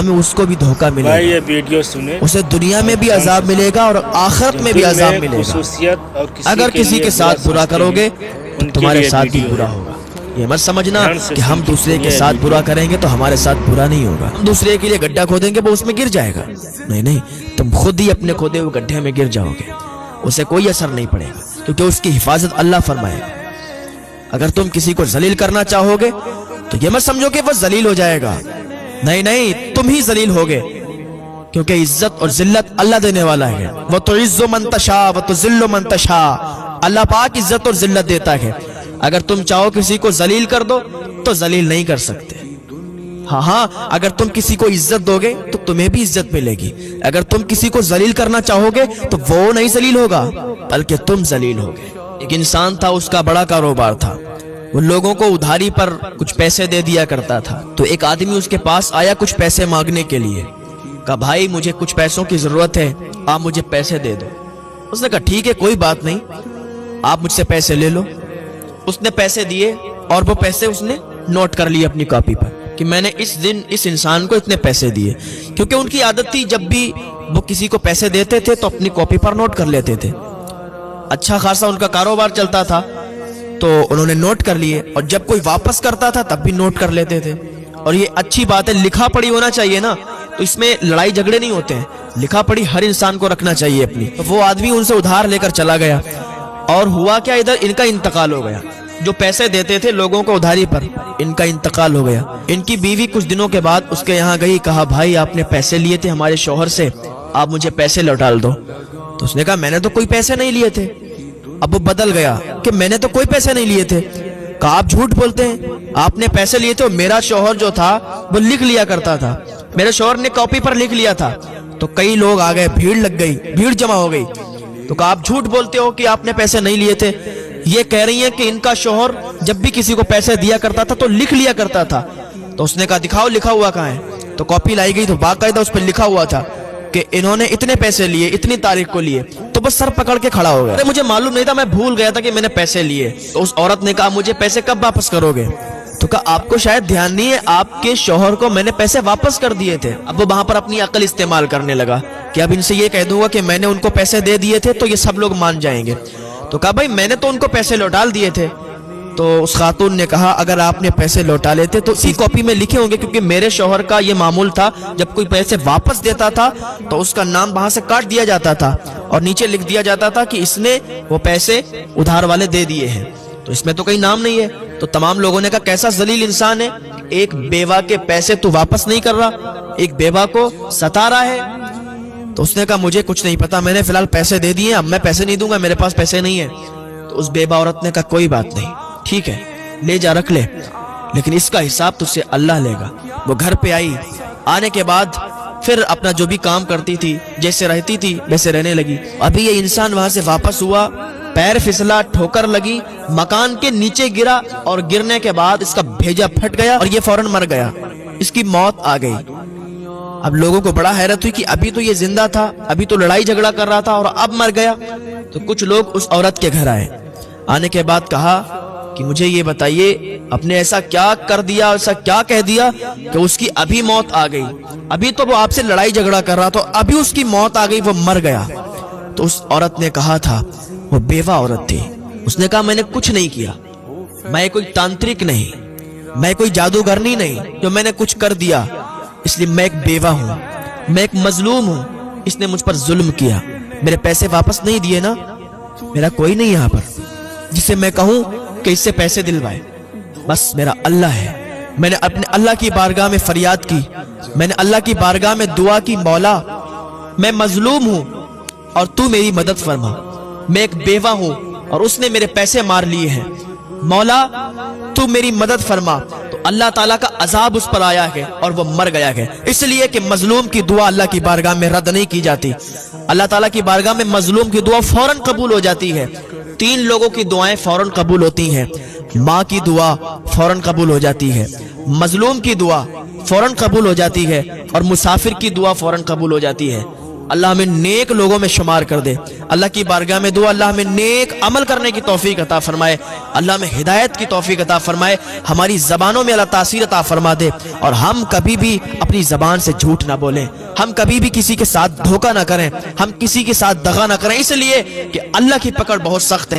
हमें उसको भी धोखा भाई मिलेगा, ये वीडियो सुने, उसे दुनिया में भी अजाब मिलेगा और आखिरत में भी अजाब मिलेगा। खुसूसियत और अगर किसी के साथ बुरा करोगे तो तुम्हारे साथ भी बुरा होगा। ये मत समझना कि हम दूसरे के साथ बुरा करेंगे तो हमारे साथ बुरा नहीं होगा, हम दूसरे के लिए गड्ढा खोदेंगे वो उसमें गिर जाएगा। नहीं नहीं, तुम खुद ही अपने खोदे हुए गड्ढे में गिर जाओगे, उसे कोई असर नहीं पड़ेगा, क्योंकि उसकी हिफाजत अल्लाह फरमाएगा। अगर तुम किसी को जलील करना चाहोगे तो ये मत समझो कि वो जलील हो जाएगा, नहीं नहीं, तुम ही जलील होगे, क्योंकि इज्जत और जिल्लत अल्लाह देने वाला है। वो तो इज्जो मंतशा वो तो जिल्लो मंतशा, अल्लाह पाक इज्जत और जिल्लत देता है। अगर तुम चाहो किसी को जलील कर दो तो जलील नहीं कर सकते। हाँ, अगर तुम किसी को इज्जत दोगे तो तुम्हें भी इज्जत मिलेगी। अगर तुम किसी को जलील करना चाहोगे तो वो नहीं जलील होगा, बल्कि तुम जलील होगे। एक इंसान था, उसका बड़ा कारोबार था, वो लोगों को उधारी पर कुछ पैसे दे दिया करता था। तो एक आदमी उसके पास आया कुछ पैसे मांगने के लिए, कहा भाई मुझे कुछ पैसों की जरूरत है, आप मुझे पैसे दे दो। उसने कहा ठीक है, कोई बात नहीं, आप मुझसे पैसे ले लो। उसने पैसे दिए और वो पैसे उसने नोट कर लिए अपनी कॉपी पर कि मैंने इस दिन इस इंसान को इतने पैसे दिए, क्योंकि उनकी आदत थी जब भी वो किसी को पैसे देते थे तो अपनी कॉपी पर नोट कर लेते थे। अच्छा खासा उनका कारोबार चलता था, तो उन्होंने नोट कर लिए, और जब कोई वापस करता था तब भी नोट कर लेते थे। और ये अच्छी बात है, लिखा पढ़ी होना चाहिए ना, तो इसमें लड़ाई झगड़े नहीं होते हैं, लिखा पढ़ी हर इंसान को रखना चाहिए अपनी। तो वो आदमी उनसे उधार लेकर चला गया, और हुआ क्या, इधर इनका इंतकाल हो गया। जो पैसे देते थे लोगों को उधारी पर, इनका इंतकाल हो गया। इनकी बीवी कुछ दिनों के बाद उसके यहाँ गई, कहा भाई आपने पैसे लिए थे हमारे शौहर से, आप मुझे पैसे लौटा दो। तो उसने कहा मैंने तो कोई पैसे नहीं लिए थे। अब वो बदल गया कि मैंने तो कोई पैसे नहीं लिए थे। कहा आप झूठ बोलते हैं, आपने पैसे लिए थे, मेरा शौहर जो था वो लिख लिया करता था, मेरे शौहर ने कॉपी पर लिख लिया था। तो कई लोग आ गए, भीड़ लग गई, भीड़ जमा हो गई। तो कहा आप झूठ बोलते हो कि आपने पैसे नहीं लिए थे। ये कह रही है कि इनका शौहर जब भी किसी को पैसे दिया करता था तो लिख लिया करता था। तो उसने कहा दिखाओ लिखा हुआ कहाँ है। तो कॉपी लाई गई, तो बाकायदा उस पर लिखा हुआ था कि इन्होंने इतने पैसे लिए, इतनी तारीख को लिए। तो बस सर पकड़ के खड़ा हो गया, अरे मुझे मालूम नहीं था, मैं भूल गया था कि मैंने पैसे लिए। तो उस औरत ने कहा मुझे पैसे कब वापस करोगे। तो कहा आपको शायद ध्यान नहीं है, आपके शौहर को मैंने पैसे वापस कर दिए थे। अब वो वहां पर अपनी अकल इस्तेमाल करने लगा कि अब इनसे ये कह दूंगा कि मैंने उनको पैसे दे दिए थे तो ये सब लोग मान जाएंगे। तो कहा भाई मैंने तो उनको पैसे लौटा दिए थे। तो उस खातून ने कहा अगर आपने पैसे लौटा लेते तो इसी कॉपी में लिखे होंगे, क्योंकि मेरे शौहर का ये मामूल था, जब कोई पैसे वापस देता था तो उसका नाम वहां से काट दिया जाता था और नीचे लिख दिया जाता था कि इसने वो पैसे उधार वाले दे दिए हैं। तो इसमें तो कहीं नाम नहीं है। तो तमाम लोगों ने कहा कैसा जलील इंसान है, एक बेवा के पैसे तू वापस नहीं कर रहा, एक बेवा को सता रहा है। तो उसने कहा मुझे कुछ नहीं पता, मैंने फिलहाल पैसे दे दिए, अब मैं पैसे नहीं दूंगा, मेरे पास पैसे नहीं है। तो उस बेवा औरत ने कहा कोई बात नहीं, ठीक है ले जा रख ले, लेकिन इसका हिसाब तुझसे अल्लाह लेगा। वो घर पे आई, आने के बाद फिर अपना जो भी काम करती थी, जैसे रहती थी वैसे रहने लगी। अभी ये इंसान वहां से वापस हुआ, पैर फिसला, ठोकर लगी, मकान के नीचे गिरा और गिरने के बाद इसका भेजा फट गया और ये फौरन मर गया, इसकी मौत आ गई। अब लोगों को बड़ा हैरत हुई कि अभी तो ये जिंदा था, अभी तो लड़ाई झगड़ा कर रहा था और अब मर गया। तो कुछ लोग उस औरत के घर आए, आने के बाद कहा कि मुझे ये बताइए आपने ऐसा क्या कर दिया, ऐसा क्या कह दिया कि उसकी अभी मौत आ गई, अभी तो वो आपसे लड़ाई झगड़ा कर रहा था, अभी उसकी मौत आ गई, वो मर गया। तो उस औरत ने कहा था, वो बेवा औरत थी, उसने कहा मैंने कुछ नहीं किया, मैं कोई तांत्रिक नहीं, मैं कोई जादूगरनी नहीं जो मैंने कुछ कर दिया, इसलिए मैं एक बेवा हूँ, मैं एक मजलूम हूँ, इसने मुझ पर जुल्म किया, मेरे पैसे वापस नहीं दिए ना, मेरा कोई नहीं यहाँ पर जिसे मैं कहूँ कि इससे पैसे दिलवाए, बस मेरा अल्लाह है। मैंने अपने अल्लाह की बारगाह में फरियाद की, मैंने अल्लाह की बारगाह में दुआ की, मौला मैं मजलूम हूँ और तू मेरी मदद फरमा, मैं एक बेवा हूँ और उसने मेरे पैसे मार लिए हैं, मौला तू मेरी मदद फरमा। तो अल्लाह ताला का अजाब उस पर आया है और वो मर गया है, इसलिए कि मजलूम की दुआ अल्लाह की बारगाह में रद्द नहीं की जाती। अल्लाह ताला की बारगाह में मजलूम की दुआ फौरन कबूल हो जाती है। 3 लोगों की दुआएं फौरन कबूल होती हैं, माँ की दुआ फौरन कबूल हो जाती है, मजलूम की दुआ फौरन कबूल हो जाती है और मुसाफिर की दुआ फौरन कबूल हो जाती है। اللہ ہمیں نیک لوگوں میں شمار کر دے. اللہ کی بارگاہ میں دعا اللہ ہمیں نیک عمل کرنے کی توفیق عطا فرمائے, اللہ ہمیں ہدایت کی توفیق عطا فرمائے, ہماری زبانوں میں اللہ تاثیر عطا فرما دے, اور ہم کبھی بھی اپنی زبان سے جھوٹ نہ بولیں, ہم کبھی بھی کسی کے ساتھ دھوکہ نہ کریں, ہم کسی کے ساتھ دغا نہ کریں, اس لیے کہ اللہ کی پکڑ بہت سخت ہے.